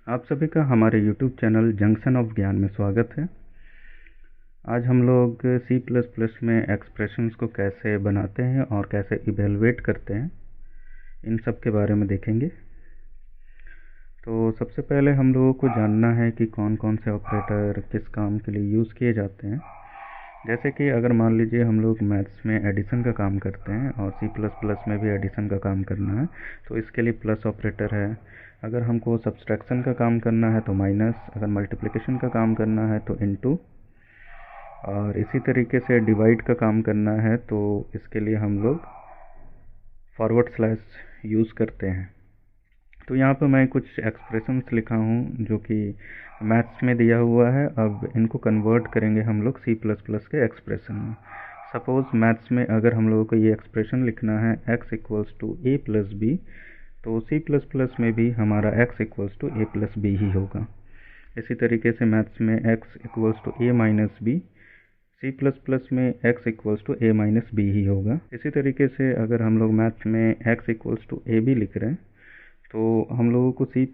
आप सभी का हमारे YouTube चैनल जंक्शन ऑफ ज्ञान में स्वागत है। आज हम लोग C++ में एक्सप्रेशंस को कैसे बनाते हैं और कैसे इवेलुएट करते हैं, इन सब के बारे में देखेंगे। तो सबसे पहले हम लोगों को जानना है कि कौन कौन से ऑपरेटर किस काम के लिए यूज़ किए जाते हैं। जैसे कि अगर मान लीजिए हम लोग मैथ्स में एडिशन का काम करते हैं और C++ में भी एडिशन का काम करना है, तो इसके लिए प्लस ऑपरेटर है। अगर हमको सब्सट्रैक्शन का काम करना है तो माइनस, अगर मल्टीप्लिकेशन का काम करना है तो इनटू, और इसी तरीके से डिवाइड का काम करना है तो इसके लिए हम लोग फॉरवर्ड स्लैश यूज़ करते हैं। तो यहाँ पर मैं कुछ एक्सप्रेशंस लिखा हूँ जो कि मैथ्स में दिया हुआ है। अब इनको कन्वर्ट करेंगे हम लोग C++ के एक्सप्रेशन में। सपोज़ मैथ्स में अगर हम लोगों को ये एक्सप्रेशन लिखना है x = a + b, तो C++ में भी हमारा x = a + b ही होगा। इसी तरीके से मैथ्स में x = a - b, C++ में x = a - b ही होगा। इसी तरीके से अगर हम लोग मैथ्स में x = ab लिख रहे हैं तो हम लोगों को C++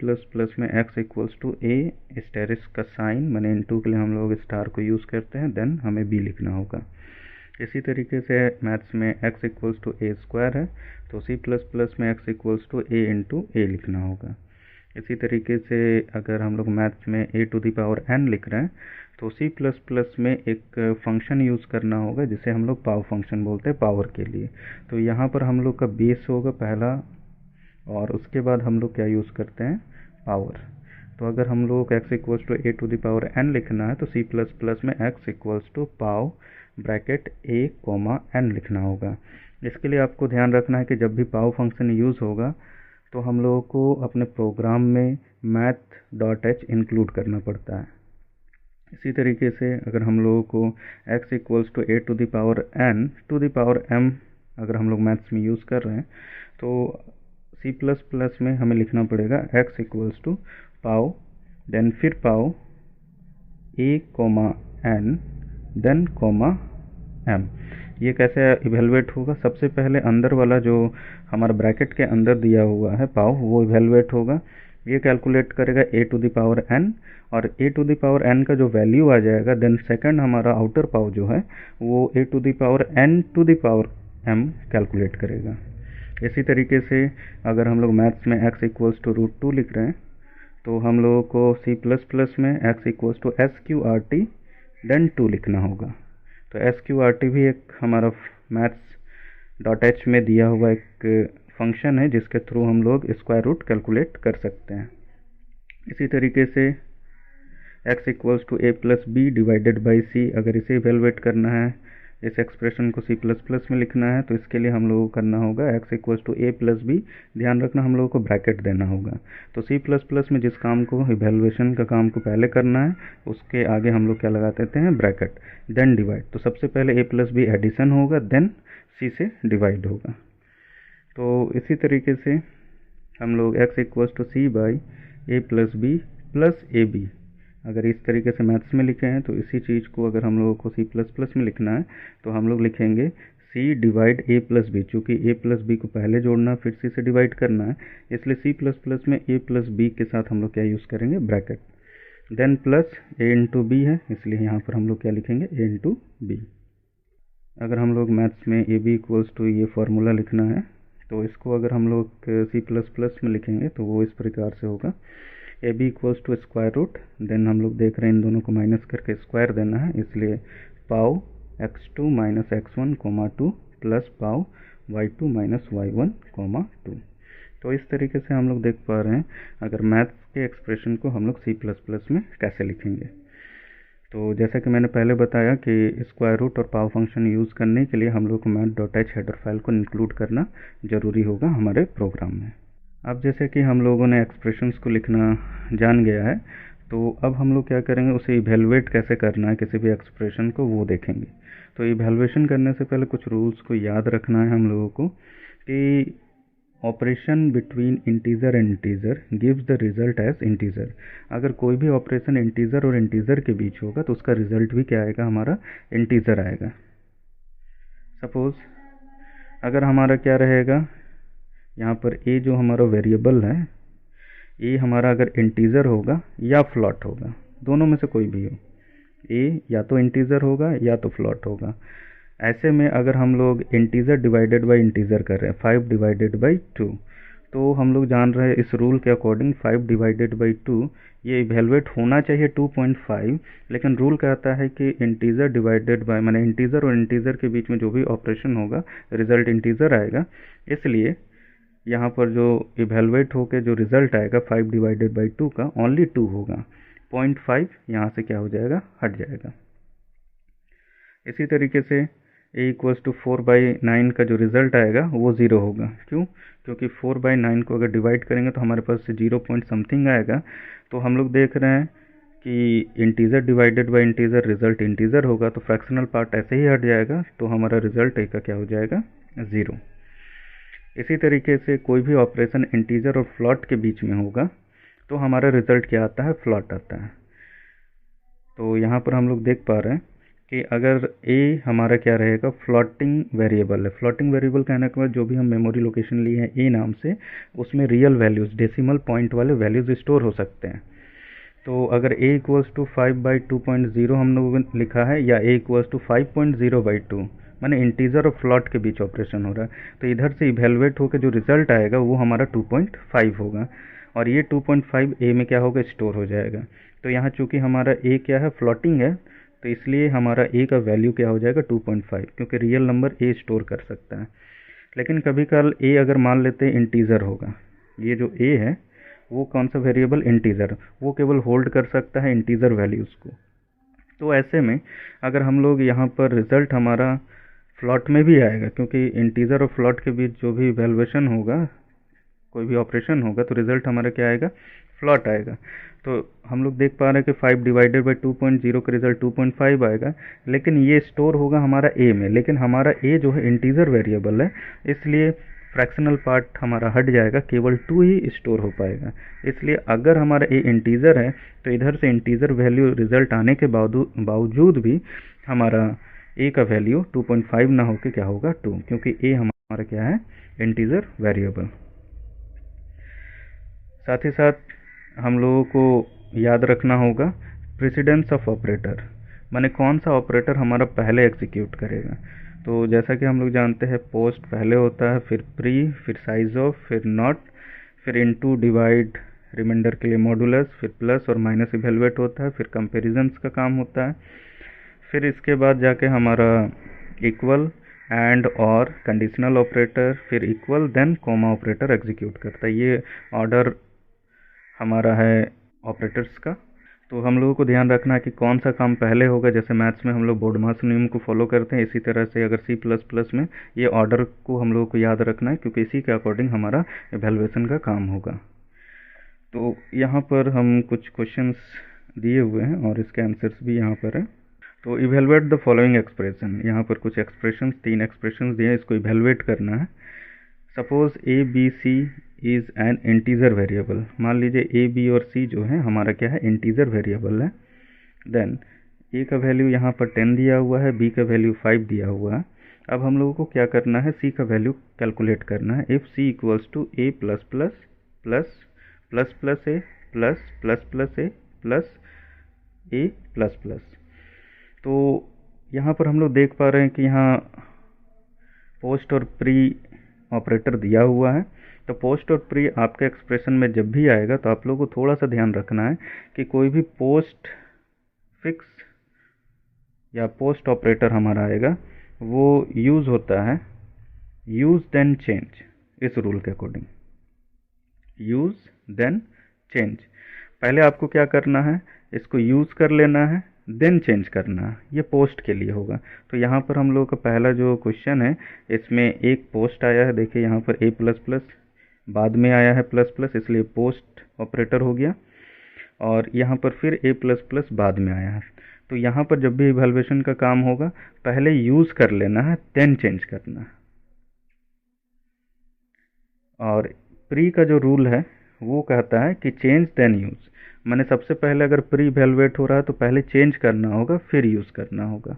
में x = a स्टेरिस का साइन माने इनटू के लिए हम लोग स्टार को यूज़ करते हैं, देन हमें b लिखना होगा। इसी तरीके से मैथ्स में x = a² है तो C++ में x = a × a लिखना होगा। इसी तरीके से अगर हम लोग मैथ्स में a⁴n लिख रहे हैं तो C++ में एक फंक्शन यूज़ करना होगा जिसे हम लोग पाव फंक्शन बोलते हैं पावर के लिए। तो यहाँ पर हम लोग का बेस होगा पहला, और उसके बाद हम लोग क्या यूज़ करते हैं, पावर। तो अगर हम लोग x = a⁴n लिखना है तो C++ में x = pav bracket a, n लिखना होगा। इसके लिए आपको ध्यान रखना है कि जब भी पाव फंक्शन यूज़ होगा तो हम लोगों को अपने प्रोग्राम में math.h इंक्लूड करना पड़ता है। इसी तरीके से अगर हम लोगों को x = a⁴n⁴m अगर हम लोग मैथ्स में यूज़ कर रहे हैं तो C++ में हमें लिखना पड़ेगा x = पाव, देन फिर पाव a, n, देन m। ये कैसे इवेलुएट होगा? सबसे पहले अंदर वाला जो हमारा ब्रैकेट के अंदर दिया हुआ है पाव, वो इवेलुएट होगा। ये कैलकुलेट करेगा a⁴n, और a⁴n का जो वैल्यू आ जाएगा, देन सेकंड हमारा आउटर पाव जो है वो a⁴n⁴m कैलकुलेट करेगा। इसी तरीके से अगर हम लोग मैथ्स में x = √2 लिख रहे हैं तो हम लोगों को C++ में x = sqrt, देन 2 लिखना होगा। तो sqrt भी एक हमारा maths.h में दिया हुआ एक फंक्शन है जिसके थ्रू हम लोग स्क्वायर रूट कैलकुलेट कर सकते हैं। इसी तरीके से x = a + b / c, अगर इसे इवेलुएट करना है, इस एक्सप्रेशन को C++ में लिखना है, तो इसके लिए हम लोगों को करना होगा x = a + b। ध्यान रखना हम लोगों को ब्रैकेट देना होगा। तो C++ में जिस काम को, इवेलुएशन का काम को पहले करना है, उसके आगे हम लोग क्या लगा देते हैं, ब्रैकेट, देन डिवाइड। तो सबसे पहले a + b एडिशन होगा, देन c से डिवाइड होगा। तो इसी तरीके से हम लोग x = c / a + b + ab, अगर इस तरीके से मैथ्स में लिखे हैं तो इसी चीज़ को अगर हम लोगों को C++ में लिखना है तो हम लोग लिखेंगे c / a + b। चूँकि a + b को पहले जोड़ना फिर c से डिवाइड करना है, इसलिए C++ में a + b के साथ हम लोग क्या यूज़ करेंगे, bracket, then plus a × b है, इसलिए यहाँ पर हम लोग क्या लिखेंगे, a × b। अगर हम लोग मैथ्स में ab = ये फार्मूला लिखना है तो इसको अगर हम लोग C++ में लिखेंगे तो वो इस प्रकार से होगा, ab = स्क्वायर रूट, देन हम लोग देख रहे हैं इन दोनों को माइनस करके स्क्वायर देना है, इसलिए पाव x2 - x1, 2 प्लस पाव y2 - y1, 2। तो इस तरीके से हम लोग देख पा रहे हैं अगर मैथ्स के एक्सप्रेशन को हम लोग C++ में कैसे लिखेंगे। तो जैसा कि मैंने पहले बताया कि स्क्वायर रूट और पाव फंक्शन यूज़ करने के लिए हम लोग को math.h हेडर फाइल को इंक्लूड करना ज़रूरी होगा हमारे प्रोग्राम में। अब जैसे कि हम लोगों ने एक्सप्रेशंस को लिखना जान गया है, तो अब हम लोग क्या करेंगे, उसे इवेलुएट कैसे करना है किसी भी एक्सप्रेशन को, वो देखेंगे। तो इवेलुएशन करने से पहले कुछ रूल्स को याद रखना है हम लोगों को कि operation between integer and integer gives the result as integer. अगर कोई भी ऑपरेशन इंटीजर और इंटीजर के बीच होगा तो उसका रिजल्ट भी क्या आएगा, हमारा इंटीजर आएगा। सपोज अगर हमारा क्या रहेगा, यहाँ पर a जो हमारा वेरिएबल है, ए हमारा अगर इंटीजर होगा या फ्लॉट होगा, दोनों में से कोई भी हो, ए या तो इंटीजर होगा या तो फ्लॉट होगा। ऐसे में अगर हम लोग इंटीजर डिवाइडेड बाय इंटीजर कर रहे हैं 5 डिवाइडेड बाई 2, तो हम लोग जान रहे हैं इस रूल के अकॉर्डिंग 5 डिवाइडेड बाई 2 ये इवेलुएट होना चाहिए 2.5, लेकिन रूल कहता है कि इंटीजर डिवाइडेड बाय माने इंटीजर और इंटीजर के बीच में जो भी ऑपरेशन होगा रिजल्ट इंटीजर आएगा, इसलिए यहाँ पर जो इवेलुएट होकर जो रिजल्ट आएगा 5 डिवाइडेड बाई 2 का ओनली 2 होगा, 0.5 यहाँ से क्या हो जाएगा, हट जाएगा। इसी तरीके से a इक्वल्स टू 4/9 का जो रिजल्ट आएगा वो 0 होगा। क्यों? क्योंकि 4/9 को अगर डिवाइड करेंगे तो हमारे पास 0 पॉइंट समथिंग आएगा। तो हम लोग देख रहे हैं कि integer divided by integer result integer होगा, तो फ्रैक्शनल पार्ट ऐसे ही हट जाएगा, तो हमारा रिजल्ट a का क्या हो जाएगा, 0। इसी तरीके से कोई भी ऑपरेशन इंटीजर और फ्लॉट के बीच में होगा तो हमारा रिजल्ट क्या आता है, फ्लॉट आता है। तो यहाँ पर हम लोग देख पा रहे हैं कि अगर a हमारा क्या रहेगा, फ्लोटिंग वेरिएबल है। फ्लोटिंग वेरिएबल कहने के बाद जो भी हम मेमोरी लोकेशन लिए हैं a नाम से, उसमें रियल वैल्यूज़ डेसिमल पॉइंट वाले वैल्यूज़ स्टोर हो सकते हैं। तो अगर a इक्वल्स टू 5/2.0 हम लोगों ने लिखा है या a इक्वल्स टू 5.0/2, माने इंटीजर और फ्लॉट के बीच ऑपरेशन हो रहा है, तो इधर से इवेलुएट होकर जो रिजल्ट आएगा वो हमारा 2.5 होगा, और ये 2.5 a में क्या होगा, स्टोर हो जाएगा। तो यहाँ चूँकि हमारा a क्या है, फ्लोटिंग है, तो इसलिए हमारा a का वैल्यू क्या हो जाएगा, 2.5, क्योंकि रियल नंबर a स्टोर कर सकता है। लेकिन कभी कल a अगर मान लेते हैं इंटीजर होगा, ये जो a है वो कौन सा वेरिएबल, इंटीजर, वो केवल होल्ड कर सकता है इंटीजर वैल्यूज़ को। तो ऐसे में अगर हम लोग यहाँ पर रिज़ल्ट हमारा फ्लॉट में भी आएगा, क्योंकि इंटीजर और फ्लॉट के बीच जो भी वैल्यूएशन होगा, कोई भी ऑपरेशन होगा, तो रिज़ल्ट हमारा क्या आएगा, फ्लॉट आएगा। तो हम लोग देख पा रहे हैं कि 5 डिवाइडेड बाई 2.0 का रिजल्ट 2.5 आएगा, लेकिन ये स्टोर होगा हमारा a में, लेकिन हमारा a जो है इंटीजर वेरिएबल है, इसलिए फ्रैक्शनल पार्ट हमारा हट जाएगा, केवल 2 ही स्टोर हो पाएगा। इसलिए अगर हमारा a इंटीजर है तो इधर से इंटीजर वैल्यू रिजल्ट आने के बावजूद भी हमारा a का वैल्यू 2.5 ना होकर क्या होगा, 2, क्योंकि a हमारा क्या है, इंटीजर वेरिएबल। साथ ही साथ हम लोगों को याद रखना होगा प्रेसिडेंस ऑफ ऑपरेटर, माने कौन सा ऑपरेटर हमारा पहले एग्जीक्यूट करेगा। तो जैसा कि हम लोग जानते हैं पोस्ट पहले होता है, फिर प्री, फिर साइज ऑफ, फिर नॉट, फिर इनटू, डिवाइड, रिमाइंडर के लिए मॉडुलस, फिर प्लस और माइनस इवेलुएट होता है, फिर कंपैरिजंस का काम होता है, फिर इसके बाद जाके हमारा इक्वल, एंड, और कंडीशनल ऑपरेटर, फिर equal, then comma operator execute करता है। ये ऑर्डर हमारा है ऑपरेटर्स का। तो हम लोगों को ध्यान रखना है कि कौन सा काम पहले होगा। जैसे मैथ्स में हम लोग बोर्डमास नियम को फॉलो करते हैं, इसी तरह से अगर C++ में ये ऑर्डर को हम लोगों को याद रखना है, क्योंकि इसी के अकॉर्डिंग हमारा इवैल्यूएशन का काम होगा। तो यहाँ पर हम कुछ क्वेश्चंस दिए हुए हैं और इसके आंसर्स भी यहाँ पर है। तो इवेलुएट द फॉलोइंग एक्सप्रेशन, यहाँ पर कुछ एक्सप्रेशंस, 3 एक्सप्रेशंस दिए हैं, इसको इवेलुएट करना है। Suppose a b c is an integer variable, मान लीजिए a b और c जो है हमारा क्या है, इंटीजर वेरिएबल है। देन a का वैल्यू यहाँ पर 10 दिया हुआ है, b का वैल्यू 5 दिया हुआ है। अब हम लोगों को क्या करना है, c का वैल्यू कैलकुलेट करना है। If c equals to a plus plus plus plus plus a plus plus plus a plus a plus plus, तो यहाँ पर हम लोग देख पा रहे हैं कि यहाँ पोस्ट और प्री ऑपरेटर दिया हुआ है। तो पोस्ट और प्री आपके एक्सप्रेशन में जब भी आएगा तो आप लोगों को थोड़ा सा ध्यान रखना है कि कोई भी पोस्ट फिक्स या पोस्ट ऑपरेटर हमारा आएगा वो यूज़ होता है यूज़ देन चेंज, इस रूल के अकॉर्डिंग यूज़ देन चेंज। पहले आपको क्या करना है, इसको यूज़ कर लेना है, देन चेंज करना है, ये पोस्ट के लिए होगा। तो यहाँ पर हम लोग का पहला जो क्वेश्चन है इसमें एक पोस्ट आया है, देखिए यहाँ पर a प्लस प्लस, बाद में आया है प्लस प्लस, इसलिए पोस्ट ऑपरेटर हो गया, और यहाँ पर फिर a प्लस प्लस बाद में आया है। तो यहाँ पर जब भी इवैल्यूएशन का काम होगा पहले यूज़ कर लेना है, देन चेंज करना है। और प्री का जो रूल है वो कहता है कि चेंज देन यूज़, मैंने सबसे पहले अगर प्री इवैल्यूएट हो रहा है तो पहले चेंज करना होगा, फिर यूज़ करना होगा।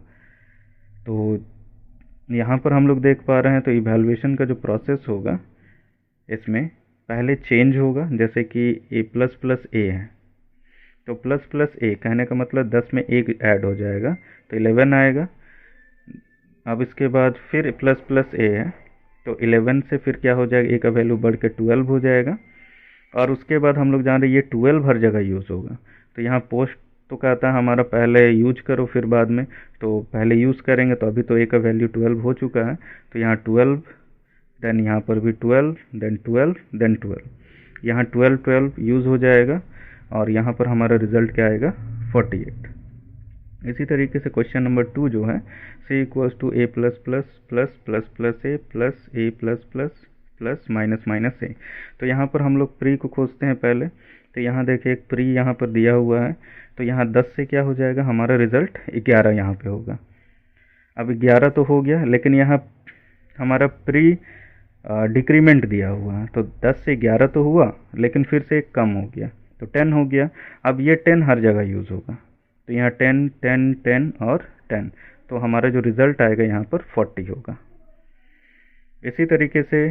तो यहाँ पर हम लोग देख पा रहे हैं, तो इवैल्यूएशन का जो प्रोसेस होगा इसमें पहले चेंज होगा, जैसे कि ए प्लस प्लस ए है तो प्लस प्लस ए कहने का मतलब 10 में एक ऐड हो जाएगा तो 11 आएगा। अब इसके बाद फिर प्लस प्लस ए है तो 11 से फिर क्या हो जाएगा, ए का वैल्यू बढ़ के 12 हो जाएगा। और उसके बाद हम लोग जान रहे ये 12 हर जगह यूज़ होगा, तो यहाँ पोस्ट तो कहता है हमारा पहले यूज करो फिर बाद में, तो पहले यूज़ करेंगे तो अभी तो ए का वैल्यू 12 हो चुका है, तो यहाँ 12, देन यहाँ पर भी 12, देन 12, देन 12, यहाँ 12 12 यूज़ हो जाएगा और यहाँ पर हमारा रिजल्ट क्या आएगा 48। इसी तरीके से क्वेश्चन नंबर 2 जो है, c equals to a plus plus plus plus plus a plus plus plus minus minus a. तो यहाँ पर हम लोग प्री को खोजते हैं पहले, तो यहाँ देखिए एक प्री यहाँ पर दिया हुआ है, तो यहाँ 10 से क्या हो जाएगा हमारा रिजल्ट 11 यहाँ पे होगा। अब 11 तो हो गया, लेकिन यहाँ हमारा प्री डिक्रीमेंट दिया हुआ है, तो 10 से 11 तो हुआ लेकिन फिर से एक कम हो गया तो 10 हो गया। अब ये 10 हर जगह यूज़ होगा, तो यहाँ 10 10 10 और 10, तो हमारा जो रिज़ल्ट आएगा यहाँ पर 40 होगा। इसी तरीके से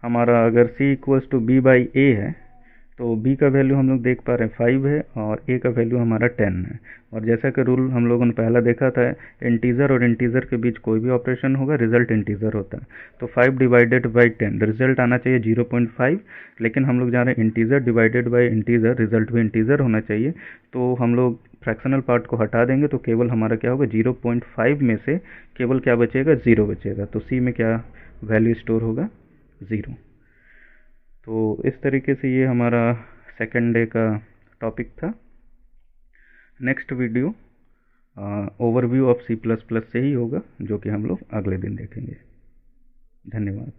हमारा अगर c equals to b by a है, तो b का वैल्यू हम लोग देख पा रहे हैं 5 है और a का वैल्यू हमारा 10 है। और जैसा कि रूल हम लोगों ने पहला देखा था, इंटीजर और इंटीजर के बीच कोई भी ऑपरेशन होगा रिजल्ट इंटीजर होता है, तो 5 डिवाइडेड बाई 10 रिजल्ट आना चाहिए 0.5, लेकिन हम लोग जान रहे हैं integer divided by integer result भी इंटीजर होना चाहिए, तो हम लोग फ्रैक्शनल पार्ट को हटा देंगे तो केवल हमारा क्या होगा 0.5 में से केवल क्या बचेगा 0 बचेगा, तो c में क्या वैल्यू स्टोर होगा 0। तो इस तरीके से ये हमारा सेकेंड डे का टॉपिक था। Next video overview of C++ से ही होगा, जो कि हम लोग अगले दिन देखेंगे। धन्यवाद।